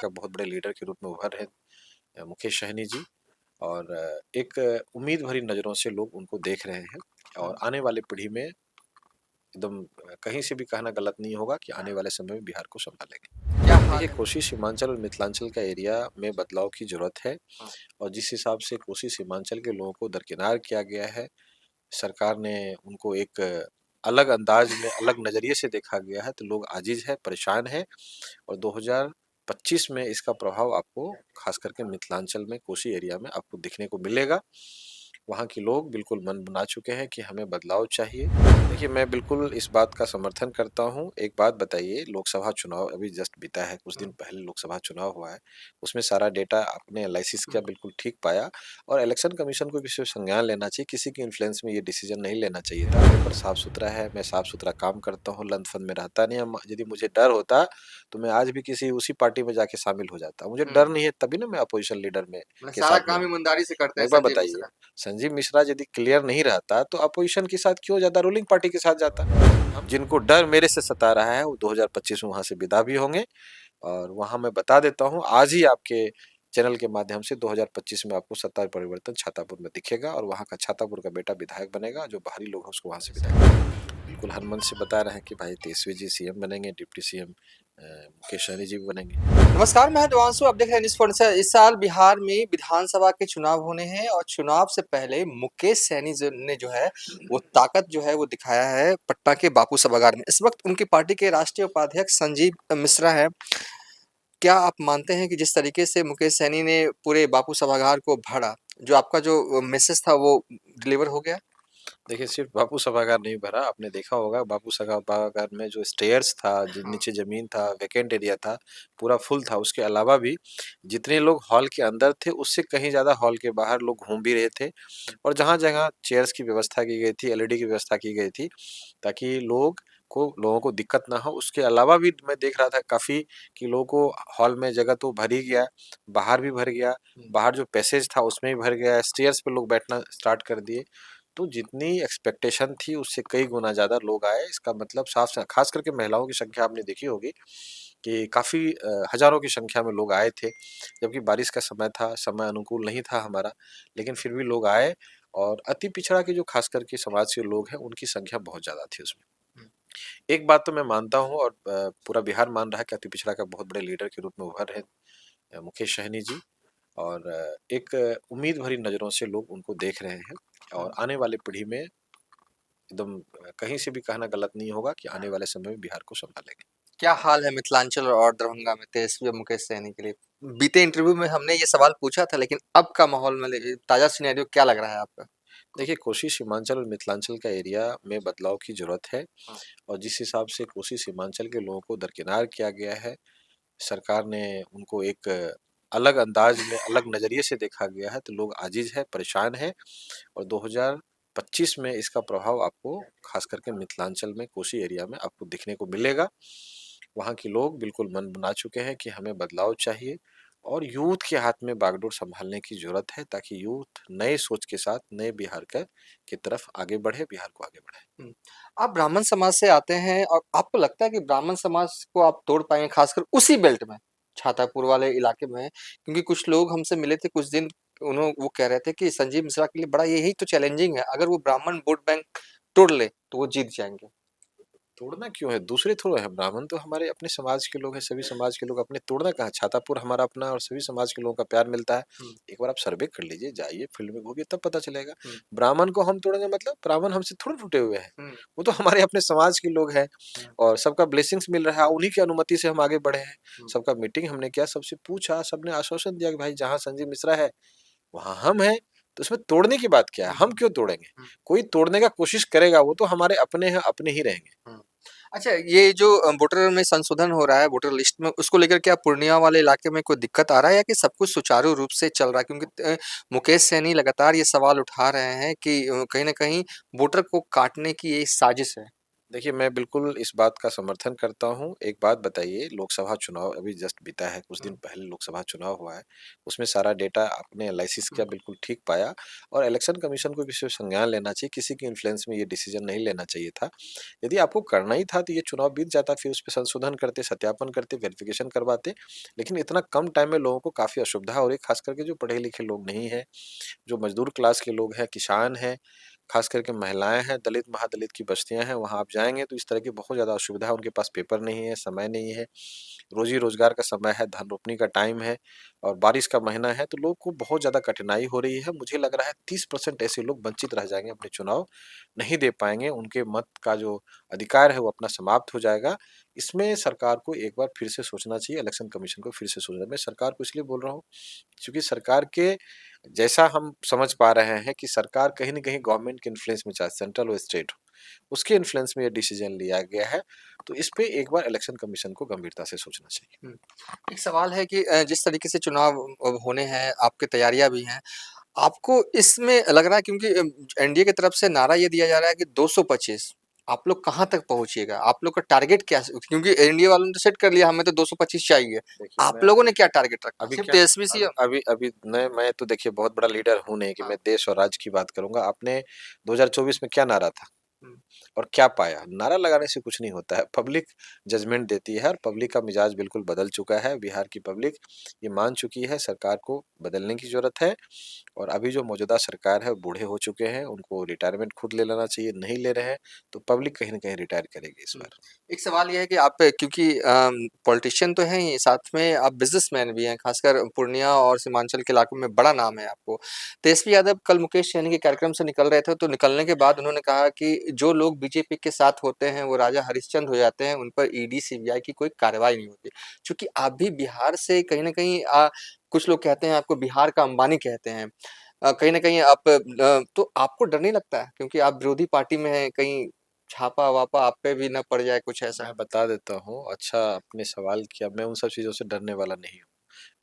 का बहुत बड़े लीडर के रूप में उभर रहे मुकेश सहनी जी। और एक उम्मीद भरी नज़रों से लोग उनको देख रहे हैं और आने वाले पीढ़ी में एकदम कहीं से भी कहना गलत नहीं होगा कि आने वाले समय में बिहार को संभालेंगे। क्या हाल देखिए, है? कोसी सीमांचल और मिथिलांचल का एरिया में बदलाव की ज़रूरत है हाँ। और जिस हिसाब से कोसी सीमांचल के लोगों को दरकिनार किया गया है, सरकार ने उनको एक अलग अंदाज में, अलग नज़रिए से देखा गया है, तो लोग आजिज़ है, परेशान है और 2025 में इसका प्रभाव आपको खास करके मिथिलांचल में, कोसी एरिया में आपको दिखने को मिलेगा। वहाँ के लोग बिल्कुल मन बना चुके हैं कि हमें बदलाव चाहिए। देखिए, मैं बिल्कुल इस बात का समर्थन करता हूँ। एक बात बताइए, लोकसभा चुनाव अभी जस्ट बीता है, कुछ दिन पहले लोकसभा चुनाव हुआ है। उसमें सारा डेटा आपने एनालिसिस किया, बिल्कुल ठीक पाया और इलेक्शन कमीशन को भी इसमें संज्ञान लेना चाहिए। किसी के इन्फ्लुएंस में ये डिसीजन नहीं लेना चाहिए था। पेपर साफ-सुथरा है, मैं साफ-सुथरा काम करता हूँ, लंथ-फंद में रहता नहीं। यदि मुझे डर होता, तो मैं आज भी किसी उसी पार्टी में जाके शामिल हो जाता। मुझे डर नहीं है, तभी ना मैं अपोजिशन लीडर में मतलब के सारा साथ में काम हूँ। ईमानदारी से करते हैं एक बात संजय बताइए, मिश्रा। संजीव मिश्रा यदि क्लियर नहीं रहता तो अपोजिशन के साथ क्यों जाता, रूलिंग पार्टी के साथ जाता। जिनको डर मेरे से सता रहा है वो 2025 में वहां से विदा भी होंगे और वहां मैं बता देता हूं, आज ही आपके चैनल के माध्यम से 2025 में आपको सत्ता परिवर्तन छातापुर में दिखेगा और वहां का छातापुर का बेटा विधायक बनेगा, जो बाहरी लोग हैं उसको वहां से विदा करेंगे। बिल्कुल हनुमान से बता रहे हैं कि भाई तेजस्वी जी सीएम बनेंगे, डिप्टी सीएम मुकेश सहनी जी भी बनेंगे। नमस्कार, मैं देवांशु। आप देख रहे हैं न्यूज़ फॉर। इस साल बिहार में विधानसभा के चुनाव होने हैं और चुनाव से पहले मुकेश सहनी ने जो है वो ताकत जो है वो दिखाया है पटना के बापू सभागार में। इस वक्त उनकी पार्टी के राष्ट्रीय उपाध्यक्ष संजीव मिश्रा है। क्या आप मानते हैं कि जिस तरीके से मुकेश सहनी ने पूरे बापू सभागार को भरा, जो आपका जो मैसेज था वो डिलीवर हो गया? देखिए, सिर्फ बापू सभागार नहीं भरा, आपने देखा होगा बापू सभागार में जो स्टेयर्स था, जो नीचे जमीन था, वैकेंट एरिया था, पूरा फुल था। उसके अलावा भी जितने लोग हॉल के अंदर थे उससे कहीं ज्यादा हॉल के बाहर लोग घूम भी रहे थे और जहां जहां चेयर्स की व्यवस्था की गई थी, एलईडी की व्यवस्था की गई थी, ताकि लोगों को दिक्कत ना हो। उसके अलावा भी मैं देख रहा था काफी कि लोगों को हॉल में जगह तो भर ही गया, बाहर भी भर गया, बाहर जो पैसेज था उसमें भी भर गया, स्टेयर्स पे लोग बैठना स्टार्ट कर दिए। तो जितनी एक्सपेक्टेशन थी उससे कई गुना ज़्यादा लोग आए। इसका मतलब साफ खास करके महिलाओं की संख्या आपने देखी होगी कि काफ़ी हज़ारों की संख्या में लोग आए थे, जबकि बारिश का समय था, समय अनुकूल नहीं था हमारा, लेकिन फिर भी लोग आए और अति पिछड़ा के जो खास करके समाज के लोग हैं उनकी संख्या बहुत ज़्यादा थी उसमें। एक बात तो मैं मानता हूँ और पूरा बिहार मान रहा है कि अति पिछड़ा का बहुत बड़े लीडर के रूप में उभर रहे मुकेश सहनी जी। और एक उम्मीद भरी नज़रों से लोग उनको देख रहे हैं और आने वाले पीढ़ी में एकदम कहीं से भी कहना गलत नहीं होगा कि आने वाले समय में बिहार को संभालेंगे। क्या हाल है मिथिलांचल और दरभंगा में तेजस्वी और मुकेश सहनी के लिए? बीते इंटरव्यू में हमने ये सवाल पूछा था, लेकिन अब का माहौल में ताजा सिनेरियो क्या लग रहा है आपका? देखिए, कोसी सीमांचल और मिथिलांचल का एरिया में बदलाव की ज़रूरत है और जिस हिसाब से कोसी सीमांचल के लोगों को दरकिनार किया गया है, सरकार ने उनको एक अलग अंदाज में, अलग नज़रिए से देखा गया है, तो लोग आजिज़ है, परेशान है और 2025 में इसका प्रभाव आपको खास करके मिथिलांचल में, कोसी एरिया में आपको दिखने को मिलेगा। वहाँ के लोग बिल्कुल मन बना चुके हैं कि हमें बदलाव चाहिए और यूथ के हाथ में बागडोर संभालने की ज़रूरत है, ताकि यूथ नए सोच के साथ नए बिहार की तरफ आगे बढ़े, बिहार को आगे बढ़ाए। हुँ। आप ब्राह्मण समाज से आते हैं और आपको लगता है कि ब्राह्मण समाज को आप तोड़ पाएँगे, खासकर उसी बेल्ट में, छातापुर वाले इलाके में? क्योंकि कुछ लोग हमसे मिले थे कुछ दिन, वो कह रहे थे कि संजीव मिश्रा के लिए बड़ा यही तो चैलेंजिंग है, अगर वो ब्राह्मण वोट बैंक तोड़ ले, तो वो जीत जाएँगे। तोड़ना क्यों है? दूसरे थोड़ा है, ब्राह्मण तो हमारे अपने समाज के लोग हैं, सभी समाज के लोग अपने, तोड़ना कहाँ है? छातापुर हमारा अपना और सभी समाज के लोगों का प्यार मिलता है। हुँ, एक बार आप सर्वे कर लीजिए, जाइए फील्ड में घूमिए, तब पता चलेगा। हुँ, ब्राह्मण को हम तोड़ेंगे मतलब ब्राह्मण हमसे थोड़े टूटे हुए हैं। हुँ, वो तो हमारे अपने समाज के लोग हैं हुँ, और सबका ब्लेसिंग्स मिल रहा है, उन्हीं की अनुमति से हम आगे बढ़े हैं। हुँ, सबका मीटिंग हमने किया, सबसे पूछा, सबने आश्वासन दिया कि भाई जहाँ संजीव मिश्रा है, वहाँ हम हैं, तो उसमें तोड़ने की बात क्या है? हुँ, हम क्यों तोड़ेंगे? हुँ, कोई तोड़ने का कोशिश करेगा, वो तो हमारे अपने हैं, अपने ही रहेंगे। हुँ। अच्छा, ये जो वोटर में संशोधन हो रहा है, वोटर लिस्ट में, उसको लेकर क्या पूर्णिया वाले इलाके में कोई दिक्कत आ रहा है या कि सब कुछ सुचारू रूप से चल रहा है? क्योंकि मुकेश सैनी लगातार ये सवाल उठा रहे हैं कि कहीं न कहीं वोटर को काटने की ये साजिश है। देखिए, मैं बिल्कुल इस बात का समर्थन करता हूँ। एक बात बताइए, लोकसभा चुनाव अभी जस्ट बीता है, कुछ दिन हुँ, पहले लोकसभा चुनाव हुआ है। उसमें सारा डेटा आपने एनालिसिस हुँ, किया, बिल्कुल ठीक पाया और इलेक्शन कमीशन को भी इसमें संज्ञान लेना चाहिए, किसी के इन्फ्लुएंस में ये डिसीजन नहीं लेना चाहिए था। यदि आपको करना ही था, तो ये चुनाव बीत जाता, फिर उसपे संशोधन करते, सत्यापन करते, वेरिफिकेशन करवाते। लेकिन इतना कम टाइम में लोगों को काफ़ी असुविधा हो रही है, खास करके जो पढ़े-लिखे लोग नहीं हैं, जो मजदूर क्लास के लोग हैं, किसान हैं, खास करके महिलाएँ हैं, दलित, महादलित की बस्तियाँ हैं, वहाँ आप जाएँगे तो इस तरह की बहुत ज़्यादा असुविधा है, उनके पास पेपर नहीं है, समय नहीं है, रोज़ी-रोज़गार का समय है, धन रोपनी का टाइम है और बारिश का महीना है, तो लोगों को बहुत ज़्यादा कठिनाई हो रही है। मुझे लग रहा है 30% ऐसे लोग वंचित रह जाएँगे, अपने चुनाव नहीं दे पाएँगे, उनके मत का जो अधिकार है वो अपना समाप्त हो जाएगा। इसमें सरकार को एक बार फिर से सोचना चाहिए, इलेक्शन कमीशन को फिर से सोचना मैं सरकार को इसलिए बोल रहा हूँ, क्योंकि सरकार के जैसा हम समझ पा रहे हैं कि सरकार कहीं न कहीं गवर्नमेंट के इन्फ्लुएंस में चाहे सेंट्रल हो, स्टेट हो, उसके इन्फ्लुएंस में ये डिसीजन लिया गया है। तो इस पे एक बार इलेक्शन कमीशन को गंभीरता से सोचना चाहिए। हुँ। एक सवाल है कि जिस तरीके से चुनाव अब होने हैं, आपकी तैयारियाँ भी हैं, आपको इसमें लग रहा है क्योंकि एनडीए की तरफ से नारा ये दिया जा रहा है कि 225 आप लोग कहाँ तक पहुँचिएगा? आप लोग का टारगेट क्या क्योंकि एनडीए वालों ने तो सेट कर लिया हमें तो 225 चाहिए। देखिए आप मैं लोगों ने क्या टारगेट रखा? अभी सिर्फ़ क्या तेजस्वी अभी सीएम? अभी अभी मैं तो देखिए बहुत बड़ा लीडर हूँ नहीं कि हाँ। मैं देश और राज्य की बात करूँगा। आपने 2024 में क्या नारा था? हुँ, और क्या पाया? नारा लगाने से कुछ नहीं होता है। पब्लिक जजमेंट देती है और पब्लिक का मिजाज बिल्कुल बदल चुका है। बिहार की पब्लिक ये मान चुकी है सरकार को बदलने की ज़रूरत है और अभी जो मौजूदा सरकार है, वो बूढ़े हो चुके हैं, उनको रिटायरमेंट खुद ले लेना चाहिए, नहीं ले रहे हैं, तो पब्लिक कहीं न कहीं रिटायर करेगी इस हुँ। बार। एक सवाल ये है कि आप क्योंकि पॉलिटिशियन तो हैं ही, साथ में आप बिज़नेसमैन भी हैं, ख़ासकर पूर्णिया और सीमांचल के इलाकों में बड़ा नाम है आपको। तेजस्वी यादव कल मुकेश सहनी के कार्यक्रम से निकल रहे थे, तो निकलने के बाद उन्होंने कहा कि जो लोग बीजेपी के साथ होते हैं, वो राजा हरिश्चंद्र हो जाते हैं, उन पर ईडी, सीबीआई की कोई कार्रवाई नहीं होती। चूँकि आप भी बिहार से कहीं न कहीं कुछ लोग कहते हैं आपको बिहार का अंबानी कहते हैं। कहीं न कहीं आप तो आपको डर नहीं लगता है? क्योंकि आप विरोधी पार्टी में हैं, कहीं छापा-वापा आप पे भी ना पड़ जाए कुछ ऐसा? मैं बता देता हूँ, अच्छा आपने सवाल किया, मैं उन सब चीज़ों से डरने वाला नहीं हूँ।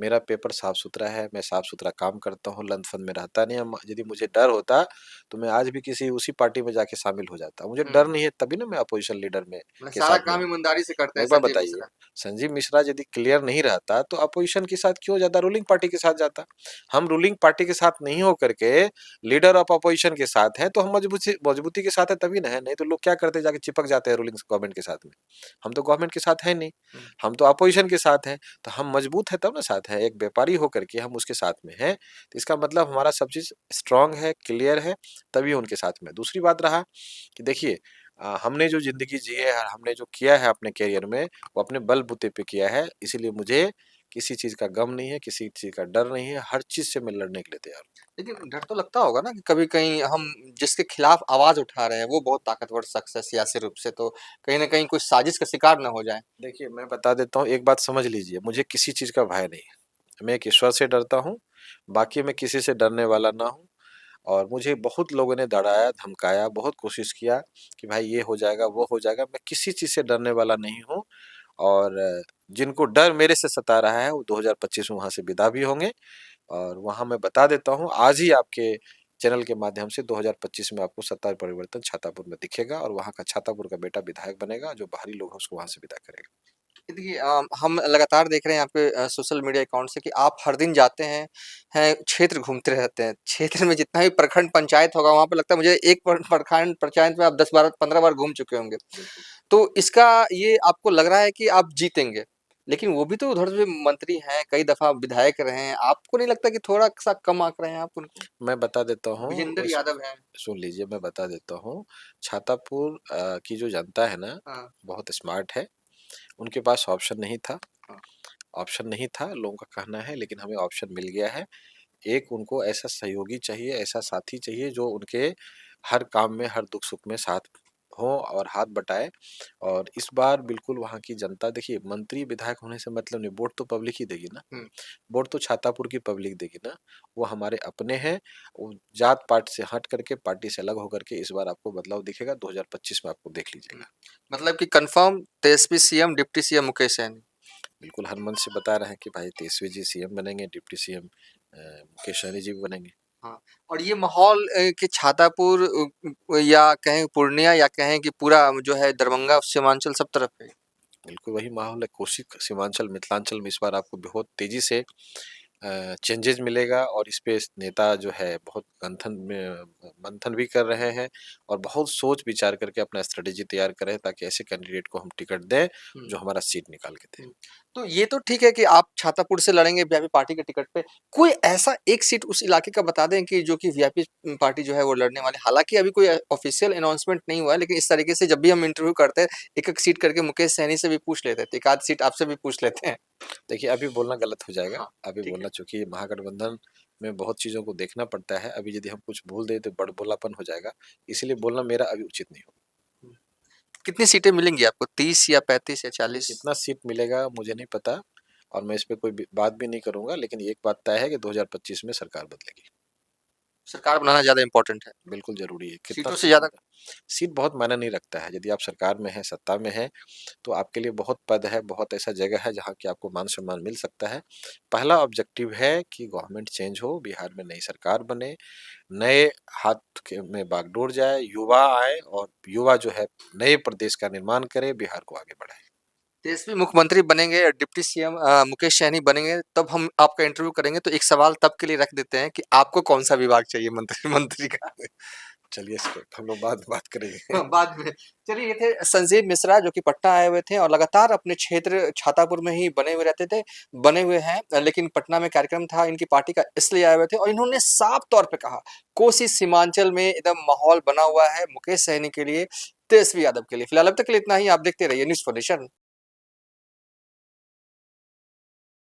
मेरा पेपर साफ-सुथरा है, मैं साफ-सुथरा काम करता हूँ, लंथ-फंद में रहता नहीं हम यदि मुझे डर होता, तो मैं आज भी किसी उसी पार्टी में जाके शामिल हो जाता। मुझे हुँ, डर नहीं है, तभी ना मैं अपोज़िशन लीडर में मतलब के सारा साथ में काम हूँ। ईमानदारी से करते हैं एक बार संजीव बताइए, मिश्रा। संजीव मिश्रा यदि क्लियर नहीं रहता, तो अपोज़िशन के साथ क्यों जाता, रूलिंग पार्टी के साथ जाता। हम रूलिंग पार्टी के साथ नहीं होकर के लीडर ऑफ अपोज़िशन के साथ हैं, तो हम मजबूती के साथ हैं तभी ना है, नहीं तो लोग क्या करते हैं जाके चिपक जाते हैं रूलिंग गवर्नमेंट के साथ में। हम तो गवर्नमेंट के साथ हैं नहीं, हुँ, हम तो अपोज़िशन के साथ हैं, तो हम मजबूत हैं तब ना साथ हैं। एक व्यापारी होकर के हम उसके साथ में हैं, तो इसका मतलब हमारा सब चीज़ स्ट्रॉन्ग है, क्लियर है, तभी उनके साथ में। दूसरी बात रहा कि देखिए हमने जो ज़िंदगी जी है, हमने जो किया है अपने करियर में, वो अपने बलबूते पे किया है, इसीलिए मुझे किसी चीज़ का गम नहीं है, किसी चीज़ का डर नहीं है, हर चीज़ से मैं लड़ने के लिए तैयार हूँ। लेकिन डर तो लगता होगा ना कि कभी कहीं हम जिसके खिलाफ आवाज़ उठा रहे हैं, वो बहुत ताकतवर शख्स है सियासी रूप से, तो कहीं न कहीं कुछ साजिश का शिकार ना हो जाएँ। देखिए, मैं बता देता हूँ, एक बात समझ लीजिए, मुझे किसी चीज़ का भय नहीं है। मैं एक ईश्वर से डरता हूँ, बाकी मैं किसी से डरने वाला ना हूँ और मुझे बहुत लोगों ने डराया, धमकाया, बहुत कोशिश किया कि भाई ये हो जाएगा, वो हो जाएगा, मैं किसी चीज़ से डरने वाला नहीं हूँ और जिनको डर मेरे से सता रहा है, वो 2025 में वहाँ से विदा भी होंगे और वहाँ मैं बता देता हूँ, आज ही आपके चैनल के माध्यम से 2025 में आपको सत्ता परिवर्तन छातापुर में दिखेगा और वहाँ का छातापुर का बेटा विधायक बनेगा, जो बाहरी लोग हैं उसको वहाँ से विदा करेगा। देखिए हम लगातार देख रहे हैं आपके सोशल मीडिया अकाउंट से कि आप हर दिन जाते हैं क्षेत्र घूमते रहते हैं। क्षेत्र में जितना भी प्रखंड पंचायत होगा वहाँ पे लगता है मुझे एक प्रखंड पंचायत में आप 10 12 15 बार घूम चुके होंगे। बिल्कुल। तो इसका ये आपको लग रहा है कि आप जीतेंगे। लेकिन वो भी तो उधर से मंत्री हैं, कई दफ़ा विधायक रहे हैं। आपको नहीं लगता कि थोड़ा-सा कम आँक रहे हैं आप उनको? मैं बता देता हूँ, विजेंद्र यादव हैं। सुन लीजिए मैं बता देता हूँ, छातापुर की जो जनता है ना, हाँ, बहुत स्मार्ट है, उनके पास ऑप्शन नहीं था। हाँ। ऑप्शन नहीं था, लोगों का कहना है, लेकिन हमें ऑप्शन मिल गया है। एक उनको ऐसा सहयोगी चाहिए, ऐसा साथी चाहिए जो उनके हर काम में, हर दुख-सुख में साथ हो और हाथ बटाए और इस बार बिल्कुल वहाँ की जनता देखिए मंत्री, विधायक होने से मतलब नहीं, वोट तो पब्लिक ही देगी ना। हुँ। वोट तो छातापुर की पब्लिक देगी ना। वो हमारे अपने हैं, वो जात-पात से हट करके, पार्टी से अलग होकर के इस बार आपको बदलाव दिखेगा, 2025 में आपको देख हुँ। लीजिएगा। मतलब कि confirm Tejashwi CM, deputy CM Mukesh Saini. बिल्कुल हर मन से बता रहे हैं कि भाई तेजस्वी जी सीएम बनेंगे, डिप्टी सीएम मुकेश सहनी जी भी बनेंगे। हाँ, और ये माहौल कि छातापुर या कहें पूर्णिया या कहें कि पूरा जो है दरभंगा सीमांचल सब तरफ है। बिल्कुल वही माहौल है। कोसी सीमांचल मिथिलांचल में इस बार आपको बहुत तेजी से चेंजेस मिलेगा और इस पे नेता जो है बहुत मंथन भी कर रहे हैं और बहुत सोच विचार करके अपना स्ट्रेटेजी तैयार कर रहे हैं ताकि ऐसे कैंडिडेट को हम टिकट दें हुँ। जो हमारा सीट निकाल के दे। हुँ। तो ये तो ठीक है कि आप छातापुर से लड़ेंगे वीआईपी पार्टी के टिकट पे। कोई ऐसा एक सीट उस इलाके का बता दें कि जो कि वीआईपी पार्टी जो है वो लड़ने वाले, हालाँकि अभी कोई ऑफ़िशियल अनाउंसमेंट नहीं हुआ है, लेकिन इस तरीके से जब भी हम इंटरव्यू करते हैं, एक-एक सीट करके मुकेश सैनी से भी पूछ लेते हैं, तो एक आध सीट आपसे भी पूछ लेते हैं। देखिए अभी बोलना गलत हो जाएगा। हाँ, अभी ठीक है। बोलना चूँकि महागठबंधन में बहुत चीज़ों को देखना पड़ता है। अभी यदि हम कुछ भूल दें तो बड़बोलापन हो जाएगा। इसीलिए बोलना मेरा अभी उचित नहीं होगा। हुँ। कितनी सीटें मिलेंगी आपको? 30 या 35 या 40? कितना सीट मिलेगा मुझे नहीं पता और मैं इस पे कोई बात भी नहीं करूंगा, लेकिन एक बात तय है कि 2025 में सरकार बदलेगी। सरकार बनाना ज़्यादा इम्पोर्टेंट है, बिल्कुल जरूरी है। कितना सीटों से सीट ज़्यादा। मिलता है, सीट बहुत मायने नहीं रखता है। यदि आप सरकार में हैं, सत्ता में हैं, तो आपके लिए बहुत पद है, बहुत ऐसा जगह है जहाँ की आपको मान सम्मान मिल सकता है। पहला ऑब्जेक्टिव है कि गवर्नमेंट चेंज हो, बिहार में नई सरकार बने, नए में बागडोर जाए, युवा आए और युवा जो है नए प्रदेश का निर्माण करे, बिहार को आगे बढ़ाए। तेजस्वी मुख्यमंत्री बनेंगे, डिप्टी सीएम मुकेश सहनी बनेंगे, तब हम आपका इंटरव्यू करेंगे, तो एक सवाल तब के लिए रख देते हैं कि आपको कौन-सा विभाग चाहिए मंत्री मंत्री का? चलिए इस पे हम लोग बाद में बात करेंगे। हाँ, बाद में। चलिए, ये थे संजीव मिश्रा जो कि पटना आए हुए थे और लगातार अपने क्षेत्र छातापुर में ही बने हुए रहते थे, बने हुए हैं, लेकिन पटना में कार्यक्रम था इनकी पार्टी का, इसलिए आए हुए थे और इन्होंने साफ तौर पे कहा, कोसी सीमांचल में एकदम माहौल बना हुआ है मुकेश सहनी के लिए, तेजस्वी यादव के लिए। फिलहाल अब तक के लिए इतना ही, आप देखते रहिए न्यूज़ फॉर नेशन।